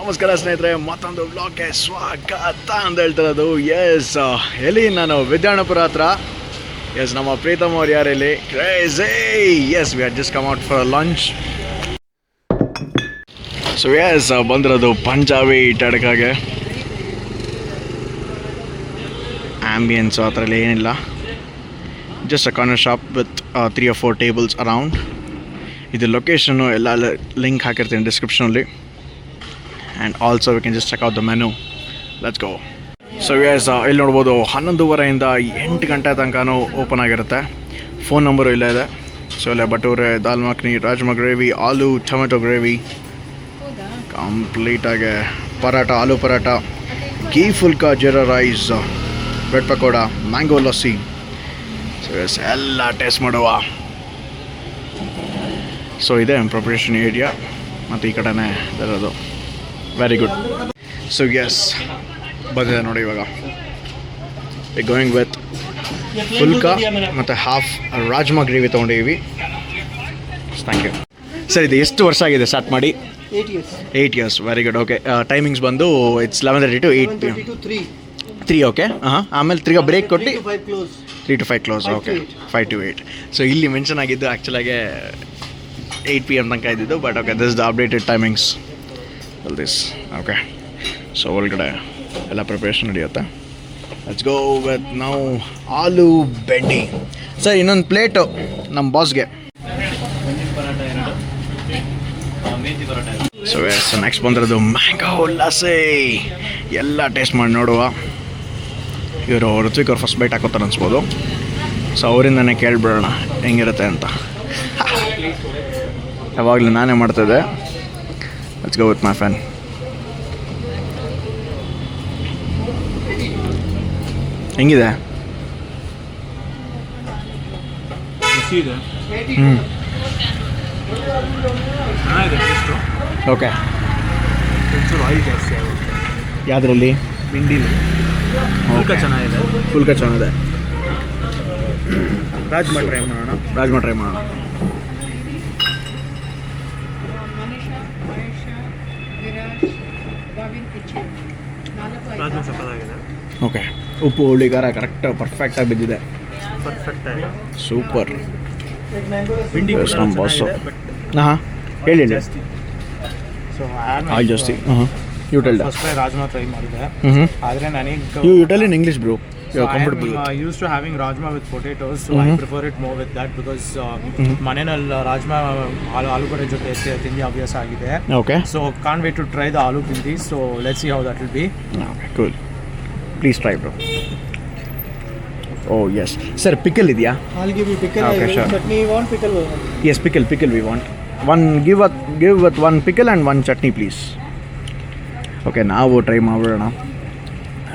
ನಮಸ್ಕಾರ ಸ್ನೇಹಿತರೆ, ಮತ್ತೊಂದು ಬ್ಲಾಗ್ಗೆ ಸ್ವಾಗತ ಅಂತ ಹೇಳ್ತಿರೋದು. ಎಲ್ಲಿ ನಾನು ವಿದ್ಯಾಣಪುರ ಹತ್ರ. ನಮ್ಮ ಪ್ರೀತಮ್ ಅವ್ರು ಯಾರು ಇಲ್ಲಿ crazy. We are just come out for lunch. So ಬಂದಿರೋದು ಪಂಜಾಬಿ ಟಡ್ಕಾಗೆ. ಆ್ಯಂಬಿಯನ್ಸು ಆ ಥರ ಎಲ್ಲ ಏನಿಲ್ಲ, just a corner shop with 3 or 4 tables around. ಇದು ಲೊಕೇಶನ್ನು ಎಲ್ಲ ಲಿಂಕ್ ಹಾಕಿರ್ತೀನಿ ಡಿಸ್ಕ್ರಿಪ್ಷನಲ್ಲಿ. And also we can just check out the menu. Let's go. So ಇಲ್ಲಿ ನೋಡ್ಬೋದು 11:30 8 ಗಂಟೆ ತನಕನೂ ಓಪನ್ ಆಗಿರುತ್ತೆ. ಫೋನ್ ನಂಬರು ಇಲ್ಲೇ ಇದೆ. ಸೊ ಇಲ್ಲೇ bhature, dal makhani, rajma gravy, aloo tomato gravy, ಕಂಪ್ಲೀಟಾಗಿ paratha, aloo paratha, ghee phulka, jeera rice, bread pakoda, mango lassi. So ಎಲ್ಲ ಟೇಸ್ಟ್ ಮಾಡುವ. ಸೊ ಇದೆ ಪ್ರಿಪ್ರೇಷನ್ ಏರಿಯಾ, ಮತ್ತು ಈ ಕಡೆನೇ ಇರೋದು. Very good. ಸೊ ಬಂದಿದೆ ನೋಡಿ. ಇವಾಗ ಗೋಯಿಂಗ್ ವಿತ್ ಫುಲ್ಕಾ ಮತ್ತು ಹಾಫ್ ರಾಜ್ಮಾ ಗ್ರೇವಿ ತೊಗೊಂಡಿದ್ದೀವಿ. Thank you sir. ಇದು ಎಷ್ಟು ವರ್ಷ ಆಗಿದೆ ಸ್ಟಾರ್ಟ್ ಮಾಡಿ? 8 years. Very good. Okay, timings ಬಂದು ಇಟ್ಸ್ 11:30 to 8 PM. 3 ಓಕೆ. ಆಮೇಲೆ 3 ಬ್ರೇಕ್ ಕೊಟ್ಟು 3 to 5 close. Okay, 5 to 8. So ಇಲ್ಲಿ ಮೆನ್ಷನ್ ಆಗಿದ್ದು ಆ್ಯಕ್ಚುಲಾಗೆ 8 PM ತನಕ ಇದ್ದಿದ್ದು, but okay, this the updated timings all this. Okay, so ಒಳಗಡೆ ಎಲ್ಲ ಪ್ರಿಪ್ರೇಷನ್ ನಡೆಯುತ್ತೆ. ಲೆಟ್ಸ್ ಗೋ ವಿತ್ ನೌ ಆಲೂ ಬೆಂಡಿ. ಸರ್ ಇನ್ನೊಂದು ಪ್ಲೇಟು ನಮ್ಮ ಬಾಸ್ಗೆ. ಸೊ ನೆಕ್ಸ್ಟ್ ಬಂದಿರೋದು ಮ್ಯಾಂಗೋ ಲಸ್ಸಿ. ಎಲ್ಲ ಟೇಸ್ಟ್ ಮಾಡಿ ನೋಡುವ. ಇವರು ಋತ್ವಿಕ್ ಅವ್ರು ಫಸ್ಟ್ ಬೈಟ್ ಹಾಕೋತಾರೆ ಅನ್ಸ್ಬೋದು. ಸೊ ಅವರಿಂದನೇ ಕೇಳಿಬಿಡೋಣ ಹೆಂಗಿರುತ್ತೆ ಅಂತ. ಯಾವಾಗಲೂ ನಾನೇ ಮಾಡ್ತಾಯಿದ್ದೆ. Let's go with my fan. ಹೆಂಗಿದೆ? ಓಕೆ. ಯಾವುದರಲ್ಲಿ? ಭಿಂಡಿಲಿ ಫುಲ್ಕ ಚೆನ್ನಾಗಿದೆ. ರಾಜ್ಮಾ ಟ್ರೈ ಮಾಡೋಣ. ರಾಜ್ಮಾ ಸಕ್ಕತ್ತಾಗಿದೆ. ಓಕೆ, ಉಪ್ಪು ಹುಳಿ ಖಾರ ಕರೆಕ್ಟ್ ಪರ್ಫೆಕ್ಟಾಗಿ ಬಿದ್ದಿದೆ. ಸೂಪರ್. ನಮ್ಮ ಬಾಸು. ಹೇಳಿ. ಸೊ ಆಯಿಲ್ ಜಾಸ್ತಿ. You tell that. First rajma try ಮಾಡಿದೆ. ಆದರೆ ನನಗೆ you tell in English bro. You are comfortable with? I used to having rajma with potatoes, so I prefer it more with that because ಮನೆಯಲ್ಲಿ ರಾಜ್ಮಾ ಆಲೂ ಪಡೆ ಜೊತೆ ತಿಂಡಿ ಅಭ್ಯಾಸ ಆಗಿದೆ. Okay. So can't wait to try the aloo bindi. So let's see how that will be. Okay, cool. Please try, bro. Oh yes. Sir, pickle ಇದೆಯಾ? I'll give you pickle. Okay, sure. Chutney you want pickle? Yes, pickle we want. Give with one pickle and one chutney please. Okay, ನಾವು try ಮಾಡೋಣ.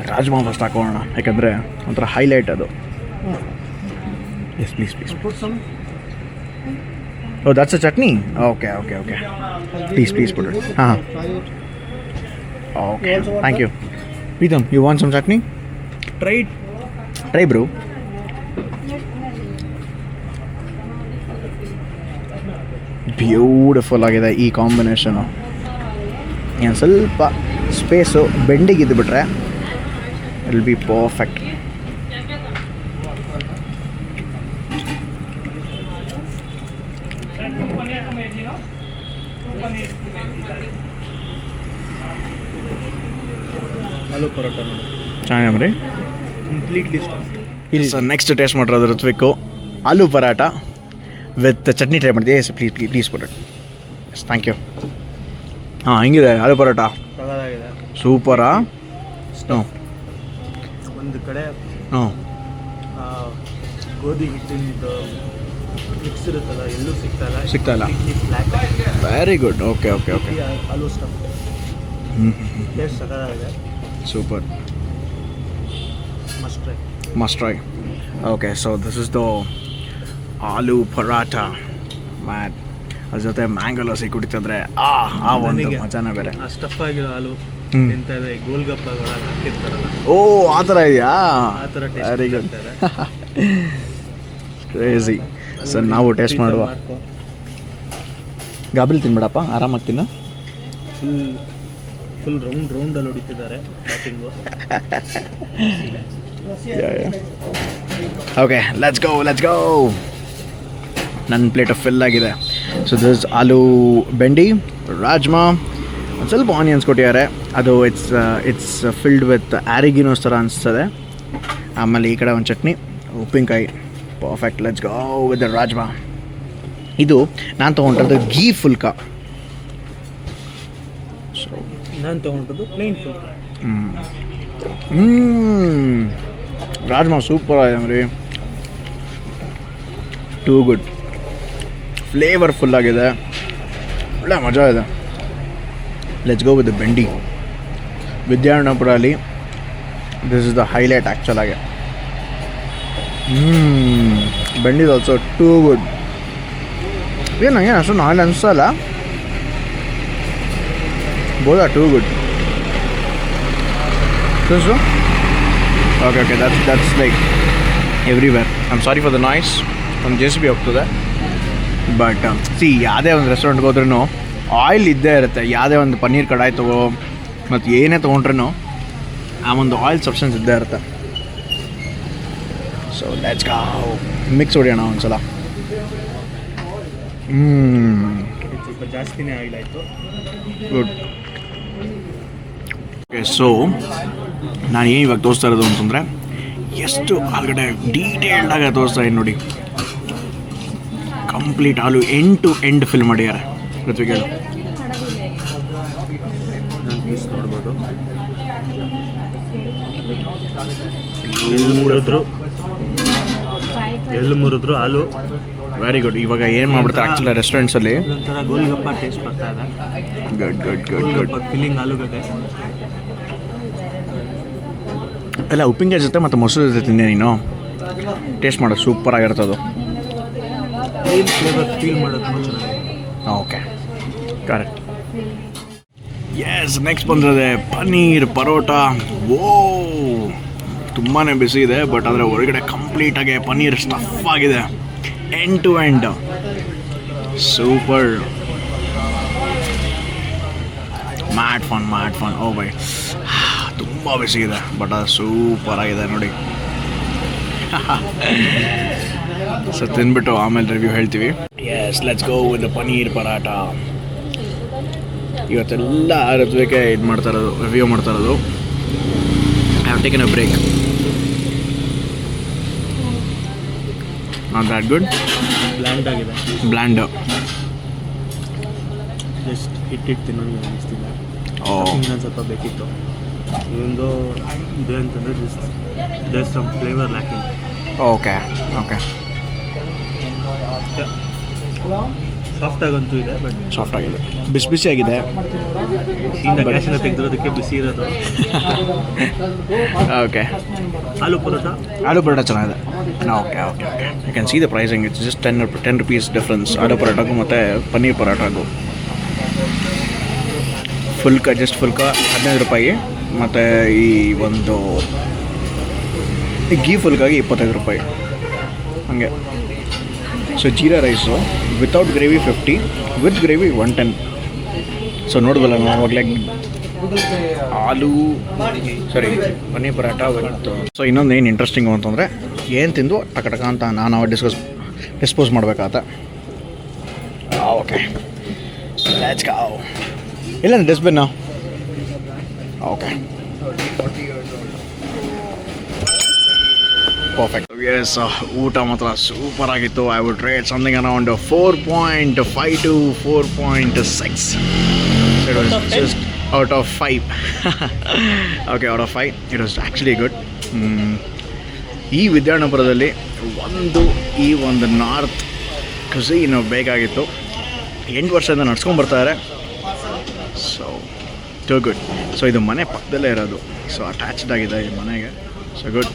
Rajma first ಹಾಕೋಣ, ಯಾಕಂದರೆ ಒಂಥರ highlight ಅದು. Yes please. Put some. Oh, that's a chutney? Okay. Please put it. Okay, thank you. Pritham, you want some chutney? Try bro. Beautiful ಆಗಿದೆ ಈ combination. ಏನು ಸ್ವಲ್ಪ ಸ್ಪೇಸು ಬೆಂಡಿಗಿದ್ದು ಬಿಟ್ರೆ it will be perfect. Aloo paratha ಚೆನ್ನಾಗಿ ಕಂಪ್ಲೀಟ್ಲಿ ಇಲ್ಲಿ sir next taste ಮಾಡಿರೋದು Rithvik aloo paratha with chutney try ಮಾಡಿದೆ. Yes please put it. Yes thank you. ಹೆಂಗಿದೆ ಆಲೂ ಪರೋಟ? ಸಕ್ಕತ್ತಾಗಿದೆ. ಸೂಪರಾ? ಒಂದು ಕಡೆ ಗೋಧಿ ಹಿಟ್ಟಿನ ಮಿಕ್ಸ್ ಇರುತ್ತಲ್ಲ, ಎಲ್ಲೂ ಸಿಗ್ತಾಯಿಲ್ಲ. Very good. ಓಕೆ. ಆಲೂ ಸ್ಟಫ್ ಟೇಸ್ಟ್ ಸಕ್ಕತ್ತಾಗಿದೆ. Super. Must try. Okay, so this is the aloo paratha. Mat ಅದ್ರ ಜೊತೆ ಮ್ಯಾಂಗೋ ಲಸ್ಸಿ ಕುಡಿತಿದ್ರೆ ಆ ಒಂದು ಮಜಾನ ಬೇರೆ. ಆ ಸ್ಟಫ್ ಆಗಿರೋ ಆಲೂ ತಿಂತಾರೆ, ಗೋಲ್ಗಪ್ಪಗಳನ್ನ ಹಾಕಿರ್ತಾರಲ್ಲ. ಓ, ಆ ಥರ ಇದೆಯಾ? ಆ ಥರ ವೆರಿ ಗುಡ್. ಕ್ರೇಜಿ. ಸರ್ ನಾವು ಟೇಸ್ಟ್ ಮಾಡುವ. ಗಾಬರಿ ತಿನ್ಬೇಡಪ್ಪ, ಆರಾಮಾಗಿ ತಿನ್ನು. ಫುಲ್ ರೌಂಡಲ್ಲಿ ಹೊಡಿತಿದ್ದಾರೆ ಬ್ಯಾಟಿಂಗು. Okay let's go. ನನ್ನ ಪ್ಲೇಟ್ ಫಿಲ್ ಆಗಿದೆ. ಸೊ ದಿಸ್ ಆಲೂ ಬೆಂಡಿ, ರಾಜ್ಮಾ, ಒಂದು ಸ್ವಲ್ಪ ಆನಿಯನ್ಸ್ ಕೊಟ್ಟಿದ್ದಾರೆ. ಅದು ಇಟ್ಸ್ ಫಿಲ್ಡ್ ವಿತ್ ಆರಿಗಿನೋಸ್ ಥರ ಅನಿಸ್ತದೆ. ಆಮೇಲೆ ಈ ಕಡೆ ಒಂದು ಚಟ್ನಿ, ಉಪ್ಪಿನಕಾಯಿ. Perfect. Let's go with the rajma. ಇದು ನಾನು ತೊಗೊಂಡಿರೋದು ಗೀ ಫುಲ್ಕಾ. ಸೊ ನಾನು ತೊಗೊಂಡದ್ದು ಪ್ಲೇನ್ ಫುಲ್ಕಾ. ರಾಜ್ಮಾ ಸೂಪರ್ ಆಗಿದೆ ರೀ, ಟೂ ಗುಡ್. ಫ್ಲೇವರ್ಫುಲ್ ಆಗಿದೆ, ಒಳ್ಳೆ ಮಜಾ ಇದೆ. ಲೆಟ್ಸ್ ಗೋ ವಿತ್ ದ ಬೆಂಡಿ. ವಿದ್ಯಾರಣ್ಯಪುರ ಅಲ್ಲಿ this is the highlight actual ಆಗಿ. ಬೆಂಡಿ ಇಸ್ ಆಲ್ಸೋ ಟೂ ಗುಡ್. ಏನು ಅಷ್ಟೊಂದು ಆಯಿಲ್ ಅನಿಸಲ್ಲ, both are too good. Okay that's like everywhere. I'm sorry for the noise. ಒಂದು JCB ಹೋಗ್ತದೆ. ಬಟ್ ಯಾವುದೇ ಒಂದು ರೆಸ್ಟೋರೆಂಟ್ಗೆ ಹೋದ್ರೂ ಆಯಿಲ್ ಇದ್ದೇ ಇರುತ್ತೆ. ಯಾವುದೇ ಒಂದು ಪನ್ನೀರ್ ಕಡಾಯಿ ತಗೋ ಮತ್ತು ಏನೇ ತೊಗೊಂಡ್ರೂ ಆ ಒಂದು ಆಯಿಲ್ ಸಬ್ಸ್ಟೆನ್ಸ್ ಇದ್ದೇ ಇರುತ್ತೆ. So let's go. ಮಿಕ್ಸ್ ಹೊಡಿಯೋಣ ಒಂದು ಸಲ. ಸ್ವಲ್ಪ ಜಾಸ್ತಿನೇ ಆಯಿಲ್ ಆಯಿತು. ಗುಡ್. ಓಕೆ, ಸೊ ನಾನು ಏನು ಇವಾಗ ತೋರಿಸ್ತಾ ಇರೋದು ಅಂತಂದರೆ ಎಷ್ಟು ಆಲ್ಗಡೆ ಡೀಟೇಲ್ಡಾಗಿ ತೋರಿಸ್ತಾ ಇದ್ದೀನಿ ನೋಡಿ. Complete aloo end to end fill ಮಾಡಿದ್ದಾರೆ. ಪೃಥ್ವಿಗೆ ನೋಡ್ಬೋದು, ಎಲ್ಲಿ ಮುರಿದ್ರು ಹಾಲು. Very good. ಇವಾಗ ಏನು ಮಾಡ್ಬಿಡ್ತಾರೆ ಆ್ಯಕ್ಚುಲಿ ರೆಸ್ಟೋರೆಂಟ್ಸಲ್ಲಿ ಒಂಥರ ಗೋಲ್ಗಪ್ಪ ಟೇಸ್ಟ್ ಬರ್ತಾ ಇದೆ. ಗುಡ್. ಫಿಲ್ಲಿಂಗ್ ಆಲೂಗಡ್ಡೆ ಎಲ್ಲ ಉಪ್ಪಿನಕಾಯಿ ಜೊತೆ ಮತ್ತು ಮೊಸರು ಜೊತೆ ತಿಂದೆ ನೀನು. ಟೇಸ್ಟ್ ಮಾಡೋದು ಸೂಪರ್ ಆಗಿರುತ್ತೆ ಅದು. ಫ್ಲೇವರ್ ಫೀಲ್ ಮಾಡೋದು ಚೆನ್ನಾಗಿದೆ. Okay, correct. ಎಸ್, ನೆಕ್ಸ್ಟ್ ಬಂದಿದೆ ಪನ್ನೀರ್ ಪರೋಟ. ಓ, ತುಂಬಾ ಬಿಸಿ ಇದೆ, ಬಟ್ ಅದರ ಹೊರಗಡೆ ಕಂಪ್ಲೀಟಾಗಿ ಪನ್ನೀರ್ ಸ್ಟಫ್ ಆಗಿದೆ, ಎಂಡ್ ಟು ಎಂಡ್. ಸೂಪರ್. ಮ್ಯಾಟ್ ಫನ್. ಓ ಬೈ, ತುಂಬ ಬಿಸಿ ಇದೆ, ಬಟ್ ಅದು ಸೂಪರ್ ಆಗಿದೆ ನೋಡಿ. ಸೊ ತಿಂದ್ಬಿಟ್ಟು ಆಮೇಲೆ ರಿವ್ಯೂ ಹೇಳ್ತೀವಿ. Yes, let's go with the paneer paratha. ಇವತ್ತೆಲ್ಲ ಋತ್ವಿಕೆ ಇದು ಮಾಡ್ತಾ ಇರೋದು, ರಿವ್ಯೂ ಮಾಡ್ತಾ ಇರೋದು. I have taken a break. Not that good. Bland ಆಗಿದೆ. ಬ್ಲ್ಯಾಂಡ್. ಜಸ್ಟ್ ಹಿಟ್ಟಿಟ್ಟು ನನಗೆ ಅನಿಸ್ತಿಲ್ಲ. ಓ, ಇನ್ನೊಂದು ಸ್ವಲ್ಪ ಬೇಕಿತ್ತು. ಇದೊಂದು ಇದೆ ಅಂತಂದರೆ just some flavour lacking. Okay. ಸಾಫ್ಟಾಗಂತೂ ಇದೆ, ಬಟ್ ಸಾಫ್ಟ್ ಆಗಿದೆ, ಬಿಸಿ ಆಗಿದೆ. ಇಂದ ಗ್ಯಾಸಿನ ತೆಗೆದಿರೋದಕ್ಕೆ ಬಿಸಿ ಇರೋದು. ಓಕೆ. ಆಲೂ ಪರೋಟ ಚೆನ್ನಾಗಿದೆ. Okay. You can see the pricing. It's just 10 rupees difference aloo ಪರೋಟಗೂ ಮತ್ತು ಪನ್ನೀರ್ ಪರೋಟಗೂ. ಫುಲ್ಕಾ 15 ರೂಪಾಯಿ, ಮತ್ತು ಈ ಒಂದು ಗೀ ಫುಲ್ಕಾಗಿ 25 ರೂಪಾಯಿ ಹಾಗೆ. So jeera rice without gravy 50, with gravy 110. So ನೋಡಿದ್ವಲ್ಲ ನಾವು ಅವಾಗಲೇ ಪನ್ನೀರ್ ಪರಾಟ ವಿತ್. ಸೊ ಇನ್ನೊಂದು ಏನು ಇಂಟ್ರೆಸ್ಟಿಂಗು ಅಂತಂದರೆ, ಏನು ತಿಂದು ಟಕ ಅಂತ ನಾನು ಡಿಸ್ಪೋಸ್ ಮಾಡಬೇಕಾಗತ್ತೆ. ಓಕೆ, ಲೆಟ್ಸ್ ಗೋ. ಇಲ್ಲ ಡಸ್ಟ್ಬಿನ್. Okay, perfect. ಎಸ್, ಊಟ ಮಾತ್ರ ಸೂಪರ್ ಆಗಿತ್ತು. I would rate something around 4.5 to 4.6. It was just out of 5. Okay, out of 5. It was actually good. ಈ ವಿದ್ಯಾರಣ್ಯಪುರದಲ್ಲಿ ಈ ಒಂದು ನಾರ್ತ್ ಕ್ಯುಸೀನ್ ಬೇಕಾಗಿತ್ತು. 8 ವರ್ಷದಿಂದ ನಡ್ಸ್ಕೊಂಡ್ಬರ್ತಾರೆ. So too good. ಸೊ ಇದು ಮನೆ ಪಕ್ಕದಲ್ಲೇ ಇರೋದು, ಸೊ ಅಟ್ಯಾಚ್ಡ್ ಆಗಿದೆ ಈ ಮನೆಗೆ. So good.